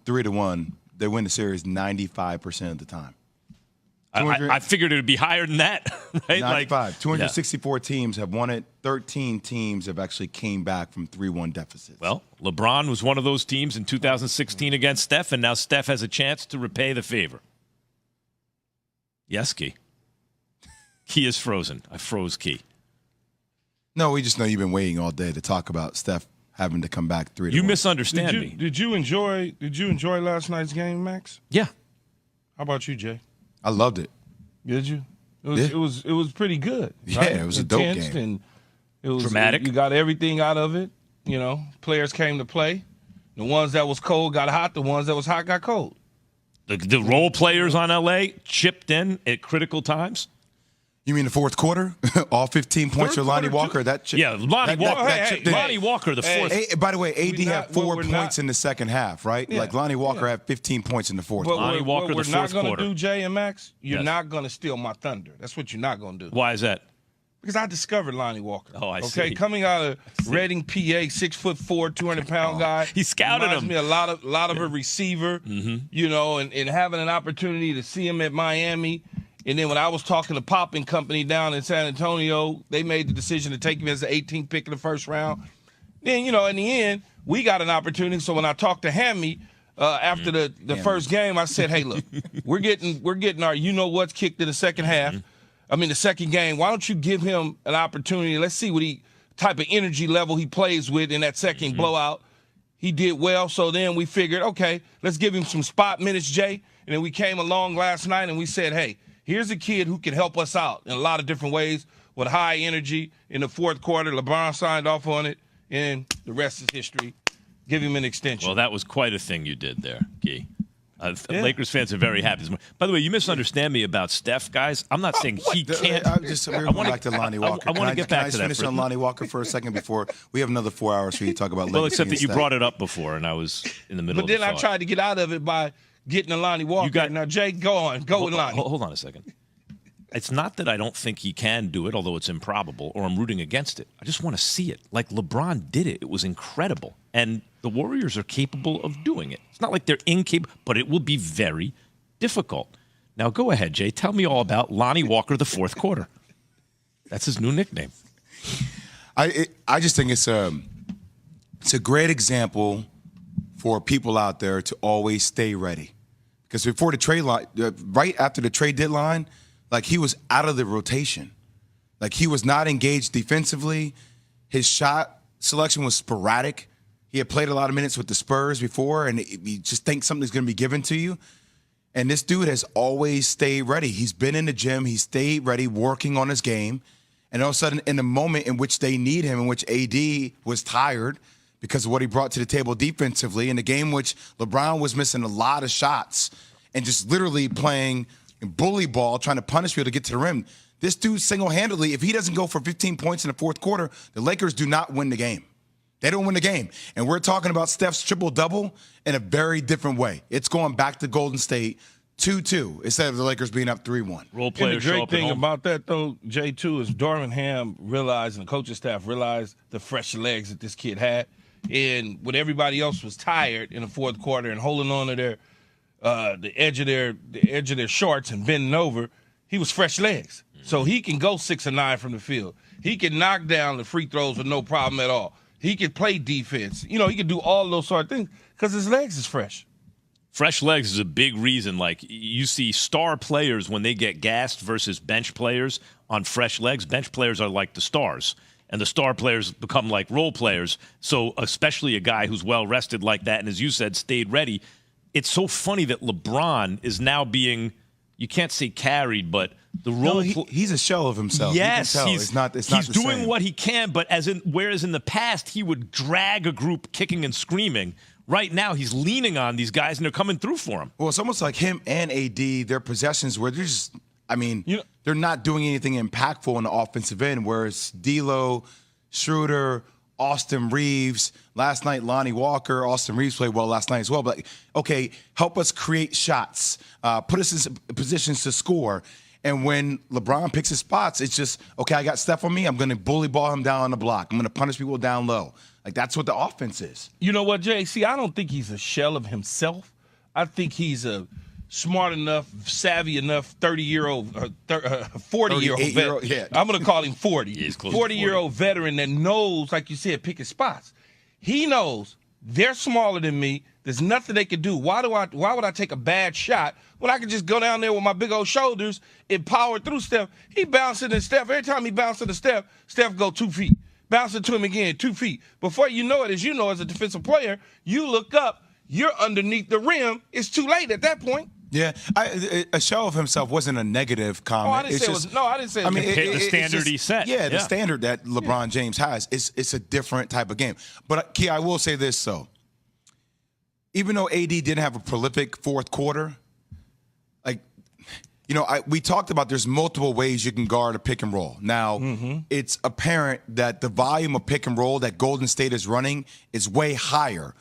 3-1, they win the series 95% of the time. I figured it would be higher than that, right? 95. 264 teams have won it. 13 teams have actually came back from 3-1 deficits. Well, LeBron was one of those teams in 2016 against Steph, and now Steph has a chance to repay the favor. Yes, Key. Key is frozen. I froze Key. No, we just know you've been waiting all day to talk about Steph having to come back 3-1. You misunderstand me. Did you enjoy last night's game, Max? Yeah. How about you, Jay? I loved it. Did you? It was pretty good. Yeah, right? it was a dope Intense, game. And it was dramatic. You got everything out of it. You know, players came to play. The ones that was cold got hot. The ones that was hot got cold. The role players on LA chipped in at critical times. You mean the fourth quarter? All 15 points for Lonnie Walker? Lonnie Walker, the fourth. By the way, AD had 4 points in the second half, right? Yeah, like Lonnie Walker had 15 points in the fourth. Lonnie Walker, what the we're fourth not quarter. going to do, Jay and Max, you're not going to steal my thunder. That's what you're not going to do. Why is that? Because I discovered Lonnie Walker. Oh, I okay, see. Coming out of Reading, PA, 6'4", 200-pound guy. He scouted reminds him. me a lot of a receiver. You know, and having an opportunity to see him at Miami. And then when I was talking to Popping Company down in San Antonio, they made the decision to take him as the 18th pick in the first round. Then, you know, in the end, we got an opportunity. So when I talked to Hammy after the first game, I said, hey, look, we're getting our you-know-what's kicked in the second half. The second game. Why don't you give him an opportunity? Let's see what type of energy level he plays with in that second blowout. He did well. So then we figured, okay, let's give him some spot minutes, Jay. And then we came along last night and we said, hey, here's a kid who can help us out in a lot of different ways with high energy. In the fourth quarter, LeBron signed off on it, and the rest is history. Give him an extension. Well, that was quite a thing you did there, Key. Lakers fans are very happy. By the way, you misunderstand me about Steph, guys. I'm not saying he can't. We're going back to Lonnie Walker. I want to get back to that. Can I finish on Lonnie Walker for a second before we have another 4 hours for you to talk about? Well, except that you brought it up before, and I was in the middle of the But then I tried to get out of it by getting to Lonnie Walker. Now, Jay, go with Lonnie. Hold on a second. It's not that I don't think he can do it, although it's improbable, or I'm rooting against it. I just want to see it. Like LeBron did it. It was incredible. And the Warriors are capable of doing it. It's not like they're incapable, but it will be very difficult. Now, go ahead, Jay. Tell me all about Lonnie Walker, the fourth quarter. That's his new nickname. I just think it's a great example for people out there to always stay ready. Because before the trade line, right after the trade deadline, like he was out of the rotation. Like he was not engaged defensively. His shot selection was sporadic. He had played a lot of minutes with the Spurs before, and you just think something's going to be given to you. And this dude has always stayed ready. He's been in the gym. He stayed ready, working on his game. And all of a sudden, in the moment in which they need him, in which AD was tired because of what he brought to the table defensively, in the game in which LeBron was missing a lot of shots and just literally playing bully ball, trying to punish people to get to the rim. This dude single-handedly, if he doesn't go for 15 points in the fourth quarter, the Lakers do not win the game. They don't win the game. And we're talking about Steph's triple-double in a very different way. It's going back to Golden State 2-2 instead of the Lakers being up 3-1. Role players show the great up thing about that, though, Jay, too, is Darvin Ham realized, and the coaching staff realized the fresh legs that this kid had. And when everybody else was tired in the fourth quarter and holding on to their the edge of their shorts and bending over, he was fresh legs. So he can go 6 or 9 from the field. He can knock down the free throws with no problem at all. He can play defense. You know, he can do all those sort of things because his legs is fresh. Fresh legs is a big reason. Like, you see star players when they get gassed versus bench players on fresh legs. Bench players are like the stars, and the star players become like role players. So especially a guy who's well-rested like that and, as you said, stayed ready. It's so funny that LeBron is now being, you can't say carried, but the role. No, he's a shell of himself. Yes, he's not the doing same. what he can, but whereas in the past he would drag a group kicking and screaming. Right now he's leaning on these guys and they're coming through for him. Well, it's almost like him and AD, their possessions where they're just, they're not doing anything impactful on the offensive end, whereas D'Lo, Schroeder, Austin Reeves, last night Lonnie Walker, Austin Reeves played well last night as well. But, okay, help us create shots, put us in positions to score. And when LeBron picks his spots, it's just, okay, I got Steph on me. I'm going to bully ball him down on the block. I'm going to punish people down low. Like, that's what the offense is. You know what, Jay? See, I don't think he's a shell of himself. I think he's a smart enough, savvy enough 30-year-old, 40-year-old veteran. Yeah. I'm going to call him 40. He's close to 40-year-old veteran that knows, like you said, picking spots. He knows they're smaller than me. There's nothing they can do. Why would I take a bad shot when I can just go down there with my big old shoulders and power through Steph? He bouncing and Steph. Every time he bounces to Steph, Steph go 2 feet. Bouncing to him again, 2 feet. Before you know it, as you know, as a defensive player, you look up, you're underneath the rim. It's too late at that point. Yeah, a shell of himself wasn't a negative comment. I didn't say it was. No, I didn't say it was. mean, the standard he set. Yeah, the standard that LeBron James has. It's a different type of game. But, Key, I will say this, though. Even though AD didn't have a prolific fourth quarter, we talked about there's multiple ways you can guard a pick and roll. Now, it's apparent that the volume of pick and roll that Golden State is running is way higher.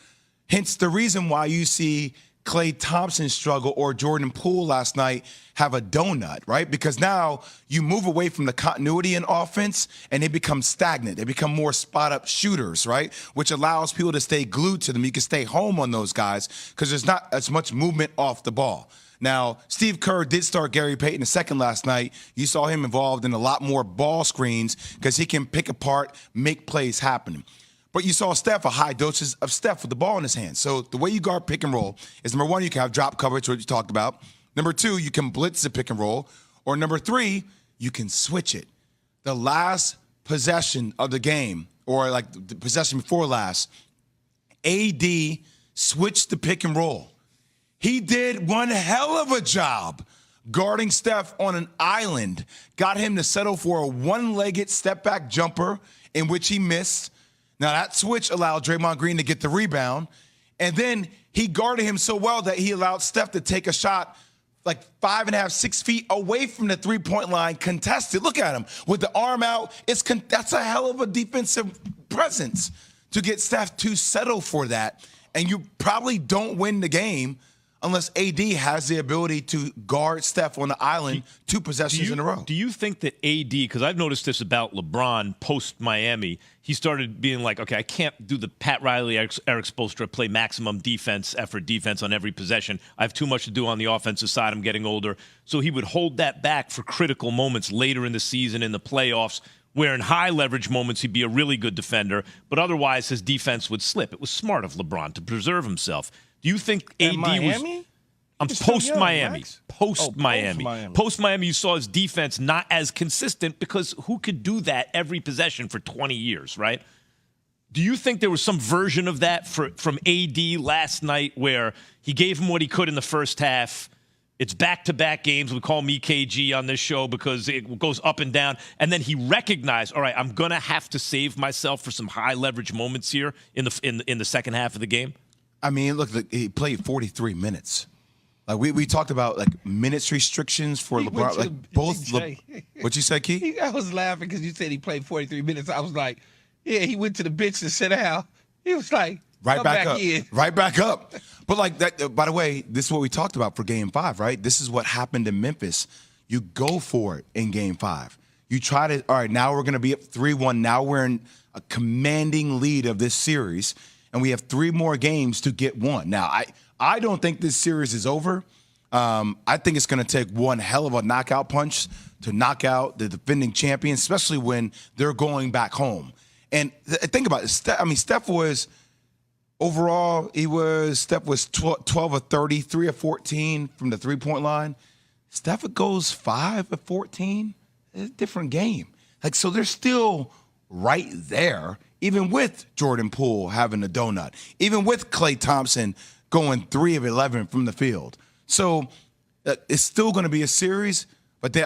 Hence the reason why you see Klay Thompson struggle or Jordan Poole last night have a donut, right? Because now you move away from the continuity in offense and they become stagnant. They become more spot-up shooters, right? Which allows people to stay glued to them. You can stay home on those guys because there's not as much movement off the ball. Now, Steve Kerr did start Gary Payton II last night. You saw him involved in a lot more ball screens because he can pick apart, make plays happen. But you saw Steph, a high doses of Steph with the ball in his hand. So the way you guard pick and roll is, number one, you can have drop coverage, what you talked about. Number two, you can blitz the pick and roll. Or number three, you can switch it. The last possession of the game, or like the possession before last, AD switched the pick and roll. He did one hell of a job guarding Steph on an island, got him to settle for a one-legged step-back jumper in which he missed. Now, that switch allowed Draymond Green to get the rebound, and then he guarded him so well that he allowed Steph to take a shot like 5.5, 6 feet away from the three-point line, contested. Look at him with the arm out. That's a hell of a defensive presence to get Steph to settle for that, and you probably don't win the game unless AD has the ability to guard Steph on the island two possessions in a row. Do you think that AD, because I've noticed this about LeBron post-Miami, he started being like, okay, I can't do the Pat Riley, Eric Spoelstra play maximum defense on every possession. I have too much to do on the offensive side. I'm getting older. So he would hold that back for critical moments later in the season, in the playoffs, where in high leverage moments he'd be a really good defender, but otherwise his defense would slip. It was smart of LeBron to preserve himself. Do you think AD was post-Miami? Post-Miami. Post-Miami, you saw his defense not as consistent because who could do that every possession for 20 years, right? Do you think there was some version of that from AD last night where he gave him what he could in the first half? It's back-to-back games. We call me KG on this show because it goes up and down. And then he recognized, all right, I'm going to have to save myself for some high-leverage moments here in the second half of the game. I mean, look, he played 43 minutes. Like we talked about like minutes restrictions for LeBron. Like both. What'd you say, Key? I was laughing because you said he played 43 minutes. I was like, yeah, he went to the bench to sit down. He was like, right back up. Right back up. But like that. By the way, this is what we talked about for Game 5, right? This is what happened in Memphis. You go for it in Game 5. You try to. All right, now we're going to be up 3-1. Now we're in a commanding lead of this series. And we have 3 more games to get one. Now, I don't think this series is over. I think it's going to take one hell of a knockout punch to knock out the defending champion, especially when they're going back home. And think about it. Steph was overall, Steph was 12 of 30, 3 of 14 from the three-point line. Steph goes 5 of 14. It's a different game. Like, so they're still right there. Even with Jordan Poole having a donut, even with Klay Thompson going 3 of 11 from the field. So it's still going to be a series, but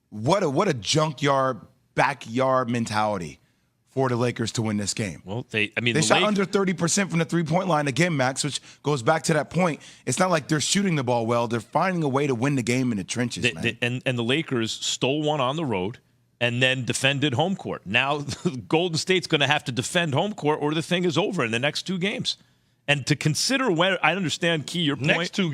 what a junkyard, backyard mentality for the Lakers to win this game. Well, they shot under 30% from the three-point line again, Max, which goes back to that point. It's not like they're shooting the ball well. They're finding a way to win the game in the trenches, man. And the Lakers stole one on the road and then defended home court. Now Golden State's going to have to defend home court or the thing is over in the next 2 games. And to consider where, I understand, Key, your point. Next 2 games.